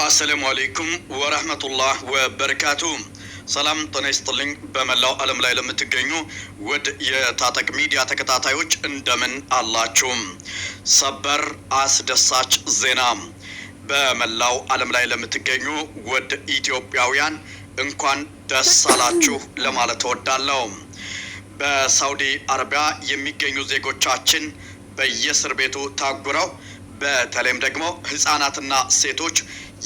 አሰላሙ አለይኩም ወራህመቱላህ ወበረካቱ። ሰላም ጤና ይስጥልኝ። በመላው ዓለም ላይ ለምትገኙ ውድ የታጠቅ ሚዲያ ተከታታዮች እንደምን አላችሁ? ሰበር አስደሳች ዜና በመላው ዓለም ላይ ለምትገኙ ውድ ኢትዮጵያውያን እንኳን ደስ አላችሁ ለማለት እወዳለሁ። በሳውዲ አረቢያ የሚገኙ ዜጎቻችን በየእስር ቤቱ ታጉረው በተለይም ደግሞ ህፃናትና ሴቶች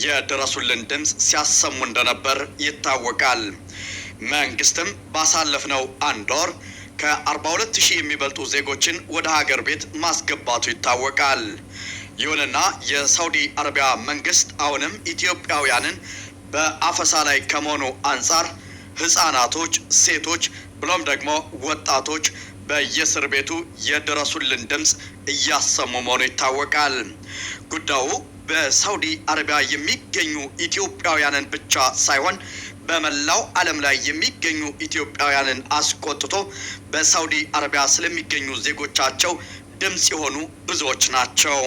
የድረሱልን ድምፅ ሲያሰሙ እንደነበር ይታወቃል። መንግስትም ባሳለፍነው አንድ ወር ከ42000 የሚበልጡ ዜጎችን ወደ ሀገር ቤት ማስገባቱ ይታወቃል። ይሁንና የሳውዲ አረቢያ መንግስት አሁንም ኢትዮጵያውያንን በአፈሳ ላይ ከመሆኑ አንጻር ህፃናቶች፣ ሴቶች ብሎም ደግሞ ወጣቶች በየእስር ቤቱ የድረሱልን ድምፅ እያሰሙ መሆኑ ይታወቃል። ጉዳዩ በሳውዲ አረቢያ የሚገኙ ኢትዮጵያውያንን ብቻ ሳይሆን በመላው ዓለም ላይ የሚገኙ ኢትዮጵያውያንን አስቆጥቶ በሳውዲ አረቢያ ስለሚገኙ ዜጎቻቸው ድምፅ የሆኑ ብዙዎች ናቸው።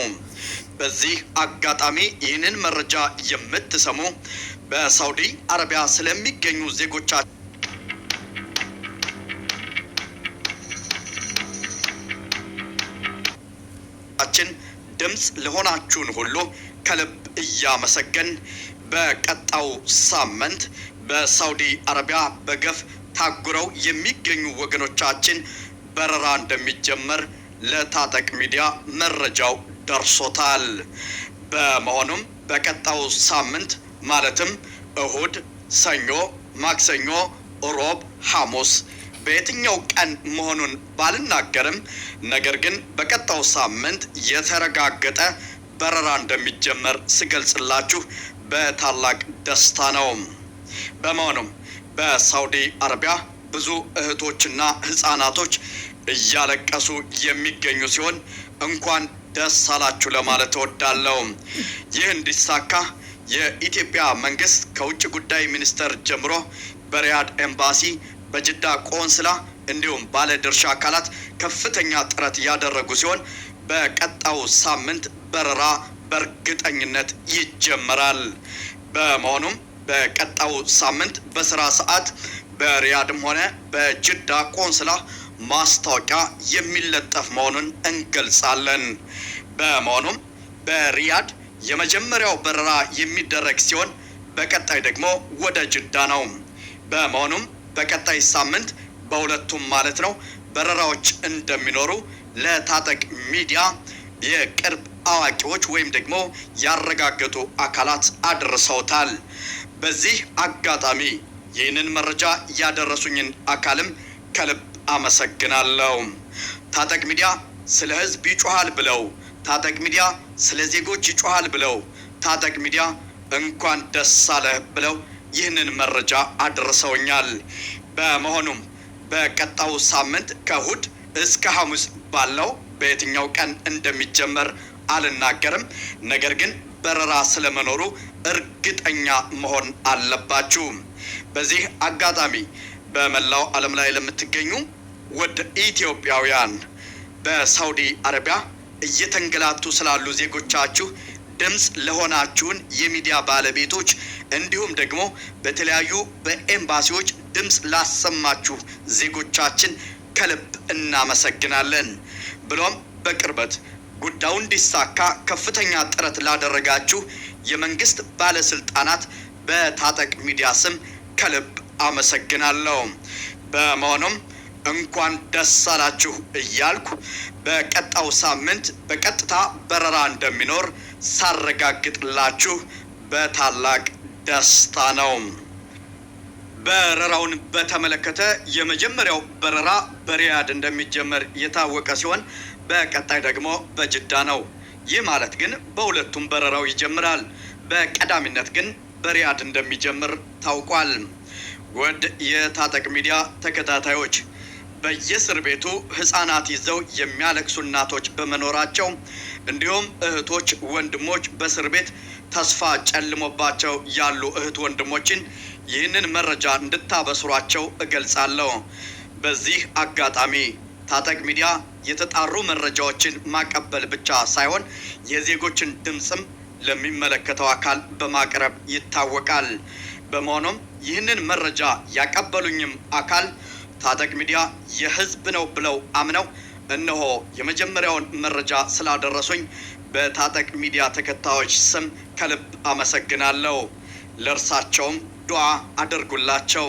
በዚህ አጋጣሚ ይህንን መረጃ የምትሰሙ በሳውዲ አረቢያ ስለሚገኙ ዜጎቻቸው ድምፅ ለሆናችሁን ሁሉ ከልብ እያመሰገን በቀጣው ሳምንት በሳውዲ አረቢያ በገፍ ታጉረው የሚገኙ ወገኖቻችን በረራ እንደሚጀመር ለታጠቅ ሚዲያ መረጃው ደርሶታል። በመሆኑም በቀጣው ሳምንት ማለትም እሁድ፣ ሰኞ፣ ማክሰኞ፣ ሮብ፣ ሐሙስ በየትኛው ቀን መሆኑን ባልናገርም ነገር ግን በቀጣው ሳምንት የተረጋገጠ በረራ እንደሚጀመር ስገልጽላችሁ በታላቅ ደስታ ነው። በመሆኑም በሳውዲ አረቢያ ብዙ እህቶችና ህፃናቶች እያለቀሱ የሚገኙ ሲሆን እንኳን ደስ አላችሁ ለማለት እወዳለሁ። ይህ እንዲሳካ የኢትዮጵያ መንግስት ከውጭ ጉዳይ ሚኒስቴር ጀምሮ በሪያድ ኤምባሲ፣ በጅዳ ቆንስላ እንዲሁም ባለ ድርሻ አካላት ከፍተኛ ጥረት ያደረጉ ሲሆን በቀጣው ሳምንት በረራ በእርግጠኝነት ይጀመራል። በመሆኑም በቀጣው ሳምንት በስራ ሰዓት በሪያድም ሆነ በጅዳ ቆንስላ ማስታወቂያ የሚለጠፍ መሆኑን እንገልጻለን። በመሆኑም በሪያድ የመጀመሪያው በረራ የሚደረግ ሲሆን በቀጣይ ደግሞ ወደ ጅዳ ነው። በመሆኑም በቀጣይ ሳምንት በሁለቱም ማለት ነው በረራዎች እንደሚኖሩ ለታጠቅ ሚዲያ የቅርብ አዋቂዎች ወይም ደግሞ ያረጋገጡ አካላት አድርሰውታል። በዚህ አጋጣሚ ይህንን መረጃ ያደረሱኝን አካልም ከልብ አመሰግናለሁ። ታጠቅ ሚዲያ ስለ ህዝብ ይጮሃል ብለው፣ ታጠቅ ሚዲያ ስለ ዜጎች ይጮሃል ብለው፣ ታጠቅ ሚዲያ እንኳን ደስ አለ ብለው ይህንን መረጃ አድርሰውኛል። በመሆኑም በቀጣው ሳምንት ከእሁድ እስከ ሐሙስ ባለው በየትኛው ቀን እንደሚጀመር አልናገርም። ነገር ግን በረራ ስለመኖሩ እርግጠኛ መሆን አለባችሁ። በዚህ አጋጣሚ በመላው ዓለም ላይ ለምትገኙ ውድ ኢትዮጵያውያን በሳውዲ አረቢያ እየተንገላቱ ስላሉ ዜጎቻችሁ ድምፅ ለሆናችሁን የሚዲያ ባለቤቶች እንዲሁም ደግሞ በተለያዩ በኤምባሲዎች ድምፅ ላሰማችሁ ዜጎቻችን ከልብ እናመሰግናለን። ብሎም በቅርበት ጉዳዩ እንዲሳካ ከፍተኛ ጥረት ላደረጋችሁ የመንግስት ባለስልጣናት በታጠቅ ሚዲያ ስም ከልብ አመሰግናለሁ። በመሆኑም እንኳን ደስ አላችሁ እያልኩ በቀጣው ሳምንት በቀጥታ በረራ እንደሚኖር ሳረጋግጥላችሁ በታላቅ ደስታ ነው። በረራውን በተመለከተ የመጀመሪያው በረራ በሪያድ እንደሚጀመር የታወቀ ሲሆን በቀጣይ ደግሞ በጅዳ ነው። ይህ ማለት ግን በሁለቱም በረራው ይጀምራል። በቀዳሚነት ግን በሪያድ እንደሚጀምር ታውቋል። ውድ የታጠቅ ሚዲያ ተከታታዮች በየእስር ቤቱ ህፃናት ይዘው የሚያለቅሱ እናቶች በመኖራቸው እንዲሁም እህቶች፣ ወንድሞች በእስር ቤት ተስፋ ጨልሞባቸው ያሉ እህት ወንድሞችን ይህንን መረጃ እንድታበስሯቸው እገልጻለሁ። በዚህ አጋጣሚ ታጠቅ ሚዲያ የተጣሩ መረጃዎችን ማቀበል ብቻ ሳይሆን የዜጎችን ድምጽም ለሚመለከተው አካል በማቅረብ ይታወቃል። በመሆኑም ይህንን መረጃ ያቀበሉኝም አካል ታጠቅ ሚዲያ የህዝብ ነው ብለው አምነው እነሆ የመጀመሪያውን መረጃ ስላደረሱኝ በታጠቅ ሚዲያ ተከታዮች ስም ከልብ አመሰግናለሁ። ለእርሳቸውም ዱዓ አድርጉላቸው።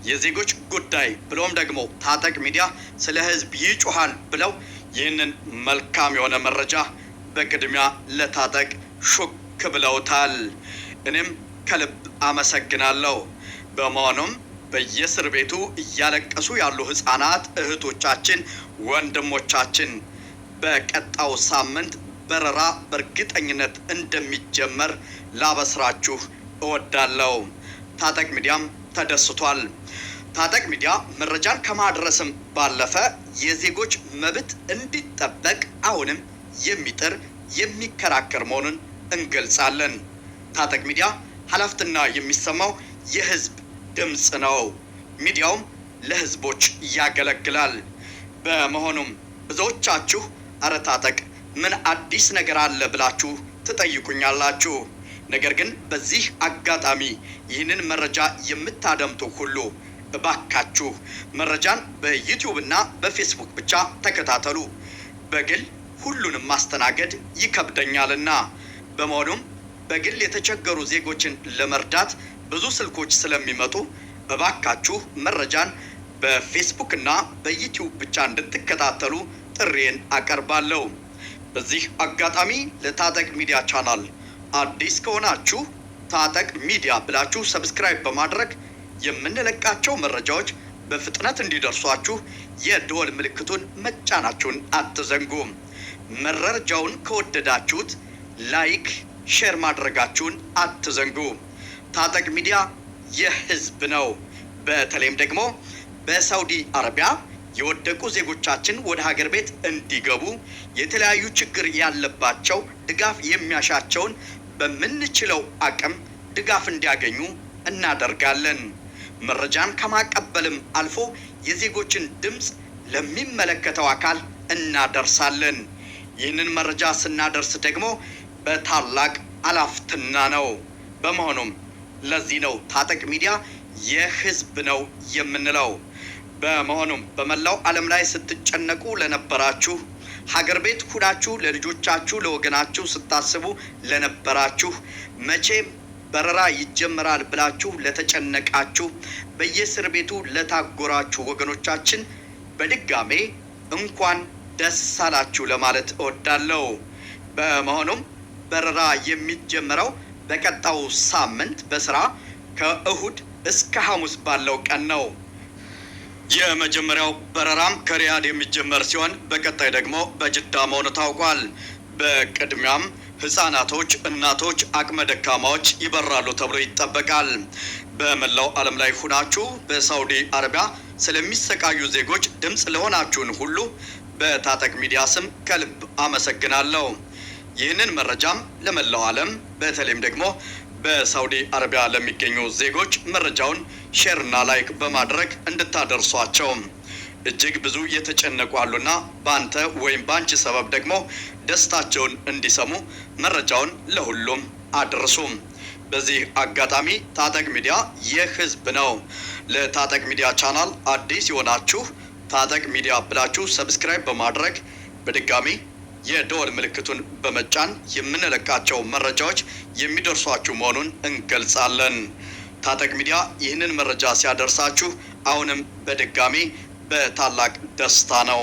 የዜጎች ጉዳይ ብሎም ደግሞ ታጠቅ ሚዲያ ስለ ህዝብ ይጮሃል ብለው ይህንን መልካም የሆነ መረጃ በቅድሚያ ለታጠቅ ሹክ ብለውታል። እኔም ከልብ አመሰግናለሁ። በመሆኑም በየእስር ቤቱ እያለቀሱ ያሉ ህፃናት እህቶቻችን፣ ወንድሞቻችን በቀጣው ሳምንት በረራ በእርግጠኝነት እንደሚጀመር ላበስራችሁ እወዳለሁ። ታጠቅ ሚዲያም ተደስቷል። ታጠቅ ሚዲያ መረጃን ከማድረስም ባለፈ የዜጎች መብት እንዲጠበቅ አሁንም የሚጥር የሚከራከር መሆኑን እንገልጻለን። ታጠቅ ሚዲያ ኃላፊነትና የሚሰማው የህዝብ ድምፅ ነው። ሚዲያውም ለህዝቦች ያገለግላል። በመሆኑም ብዙዎቻችሁ አረ ታጠቅ ምን አዲስ ነገር አለ ብላችሁ ትጠይቁኛላችሁ። ነገር ግን በዚህ አጋጣሚ ይህንን መረጃ የምታደምጡ ሁሉ እባካችሁ መረጃን በዩቲዩብ እና በፌስቡክ ብቻ ተከታተሉ። በግል ሁሉንም ማስተናገድ ይከብደኛልና። በመሆኑም በግል የተቸገሩ ዜጎችን ለመርዳት ብዙ ስልኮች ስለሚመጡ እባካችሁ መረጃን በፌስቡክ እና በዩቲዩብ ብቻ እንድትከታተሉ ጥሬን አቀርባለሁ። በዚህ አጋጣሚ ለታጠቅ ሚዲያ ቻናል አዲስ ከሆናችሁ ታጠቅ ሚዲያ ብላችሁ ሰብስክራይብ በማድረግ የምንለቃቸው መረጃዎች በፍጥነት እንዲደርሷችሁ የደወል ምልክቱን መጫናችሁን አትዘንጉም። መረጃውን ከወደዳችሁት ላይክ፣ ሼር ማድረጋችሁን አትዘንጉ። ታጠቅ ሚዲያ የህዝብ ነው። በተለይም ደግሞ በሳውዲ አረቢያ የወደቁ ዜጎቻችን ወደ ሀገር ቤት እንዲገቡ የተለያዩ ችግር ያለባቸው ድጋፍ የሚያሻቸውን በምንችለው አቅም ድጋፍ እንዲያገኙ እናደርጋለን። መረጃን ከማቀበልም አልፎ የዜጎችን ድምፅ ለሚመለከተው አካል እናደርሳለን። ይህንን መረጃ ስናደርስ ደግሞ በታላቅ ኃላፊነት ነው። በመሆኑም ለዚህ ነው ታጠቅ ሚዲያ የህዝብ ነው የምንለው። በመሆኑም በመላው ዓለም ላይ ስትጨነቁ ለነበራችሁ፣ ሀገር ቤት ሁናችሁ ለልጆቻችሁ ለወገናችሁ ስታስቡ ለነበራችሁ፣ መቼም በረራ ይጀምራል ብላችሁ ለተጨነቃችሁ፣ በየእስር ቤቱ ለታጎራችሁ ወገኖቻችን በድጋሜ እንኳን ደስ አላችሁ ለማለት እወዳለሁ። በመሆኑም በረራ የሚጀምረው በቀጣው ሳምንት በስራ ከእሁድ እስከ ሐሙስ ባለው ቀን ነው። የመጀመሪያው በረራም ከሪያድ የሚጀመር ሲሆን በቀጣይ ደግሞ በጅዳ መሆኑ ታውቋል። በቅድሚያም ህፃናቶች፣ እናቶች፣ አቅመ ደካማዎች ይበራሉ ተብሎ ይጠበቃል። በመላው ዓለም ላይ ሁናችሁ በሳውዲ አረቢያ ስለሚሰቃዩ ዜጎች ድምፅ ለሆናችሁን ሁሉ በታጠቅ ሚዲያ ስም ከልብ አመሰግናለሁ። ይህንን መረጃም ለመላው ዓለም በተለይም ደግሞ በሳውዲ አረቢያ ለሚገኙ ዜጎች መረጃውን ሼር እና ላይክ በማድረግ እንድታደርሷቸው። እጅግ ብዙ የተጨነቁ አሉና በአንተ ወይም በአንቺ ሰበብ ደግሞ ደስታቸውን እንዲሰሙ መረጃውን ለሁሉም አድርሱ። በዚህ አጋጣሚ ታጠቅ ሚዲያ የህዝብ ነው። ለታጠቅ ሚዲያ ቻናል አዲስ የሆናችሁ ታጠቅ ሚዲያ ብላችሁ ሰብስክራይብ በማድረግ በድጋሚ የደወል ምልክቱን በመጫን የምንለቃቸው መረጃዎች የሚደርሷችሁ መሆኑን እንገልጻለን። ታጠቅ ሚዲያ ይህንን መረጃ ሲያደርሳችሁ አሁንም በድጋሚ በታላቅ ደስታ ነው።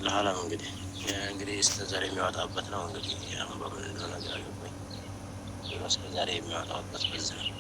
ለዓለም እንግዲህ እስከ ዛሬ የሚያወጣበት ነው። እንግዲህ አሁን በምን እንደሆነ ግራ ገባኝ። እስከ ዛሬ የሚያወጣበት በዚህ ነው።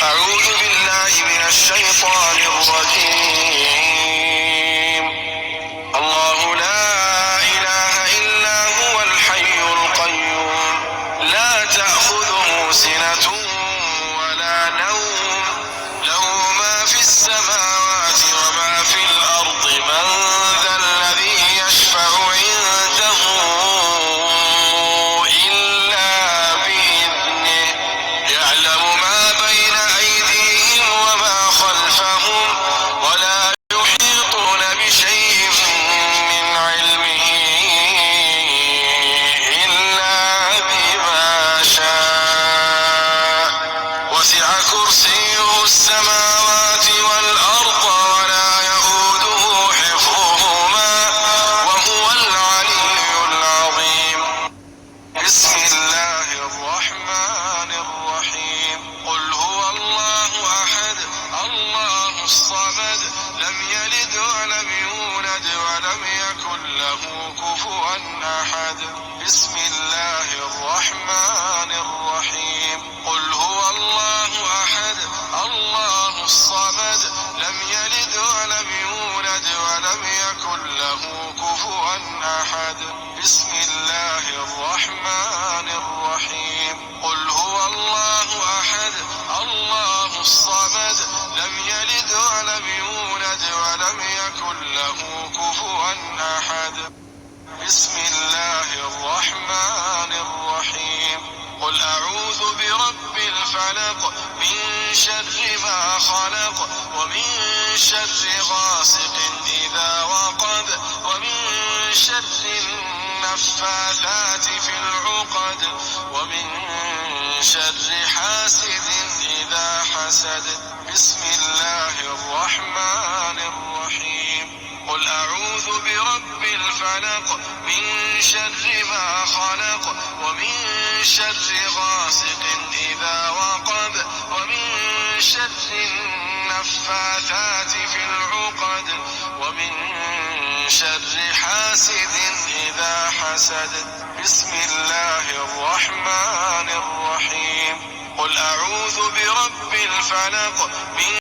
أعوذ بالله من الشيطان الرجيم. الله لا إله إلا هو الحي القيوم لا تأخذه سنة ولا نوم له ما في السماوات وما في الأرض من ذا الذي يشفع عنده إلا بإذنه يعلم ما بين أيديهم وما خلفهم ولا يحيطون بشيء من علمه إلا بما شاء وسع كرسيه السماوات والأرض ولا يؤوده حفظهما وهو العلي العظيم. بسم الله الرحمن الرحيم. قل هو الله أحد الله الصمد لم يلد ولم يولد ولم يكن له كفوا أحد. بسم الله الرحمن الرحيم. قل هو الله أحد الله الصمد لم يلد ولم يولد ولم يكن له كفوا أحد. بسم الله الرحمن الرحيم. قل هو الله أحد الله الصمد لم يلد ولم يولد ولم يكن له كفوا أحد. بسم الله الرحمن الرحيم. قل أعوذ برب الفلق من شر ما خلق ومن شر غاسق إذا وقب ومن شر النفاثات في العقد ومن شر حاسد إذا حسد. بسم الله الرحمن الرحيم. قل أعوذ برب الفلق من شر ما خلق ومن شر غاسق إذا وقب ومن شر النفاثات في العقد ومن شر حاسد إذا حسد. بسم الله الرحمن الرحيم. قل أعوذ برب الفلق من